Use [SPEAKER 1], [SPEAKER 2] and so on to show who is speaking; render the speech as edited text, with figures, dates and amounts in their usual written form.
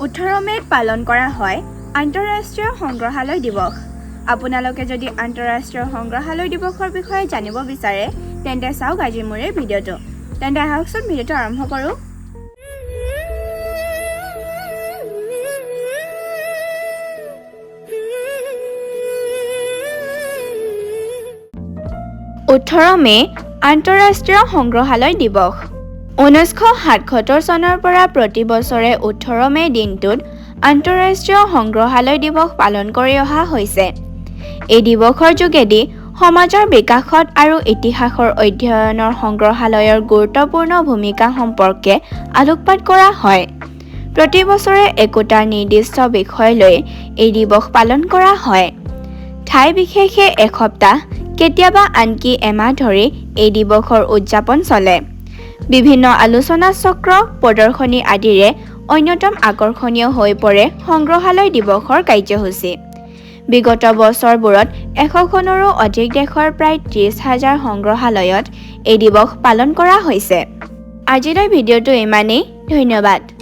[SPEAKER 1] 18 মে'ত পালন কৰা হয় আন্তঃৰাষ্ট্ৰীয় সংগ্ৰহালয় দিৱস। আপোনালোকে যদি আন্তঃৰাষ্ট্ৰীয় সংগ্ৰহালয় দিৱসৰ বিষয়ে জানিব বিচাৰে তেন্তে চাওক আজি মোৰ এই ভিডিঅ'টো। তেন্তে আহকচোন ভিডিঅ'টো আৰম্ভ কৰোঁ। মে' আন্তঃৰাষ্ট্ৰীয় সংগ্ৰহালয় দিৱস। 1977 চনৰ পৰা প্ৰতি বছৰে 18 মে' দিনটোত আন্তঃৰাষ্ট্ৰীয় সংগ্ৰহালয় দিৱস পালন কৰি অহা হৈছে। এই দিৱসৰ যোগেদি সমাজৰ বিকাশত আৰু ইতিহাসৰ অধ্যয়নৰ সংগ্ৰহালয়ৰ গুৰুত্বপূৰ্ণ ভূমিকা সম্পৰ্কে আলোকপাত কৰা হয়। প্ৰতি বছৰে একোটা নিৰ্দিষ্ট বিষয় লৈ এই দিৱস পালন কৰা হয়। ঠাই বিশেষে এসপ্তাহ, কেতিয়াবা আনকি এমাহ ধৰি এই দিৱসৰ উদযাপন চলে। বিভিন্ন আলোচনা চক্ৰ, প্ৰদৰ্শনী আদিৰে অন্যতম আকৰ্ষণীয় হৈ পৰে সংগ্ৰহালয় দিৱসৰ কাৰ্যসূচী। বিগত বছৰবোৰত 100খনৰো অধিক দেশৰ প্ৰায় 30,000 সংগ্ৰহালয়ত এই দিৱস পালন কৰা হৈছে। আজিলৈ ভিডিঅ'টো ইমানেই। ধন্যবাদ।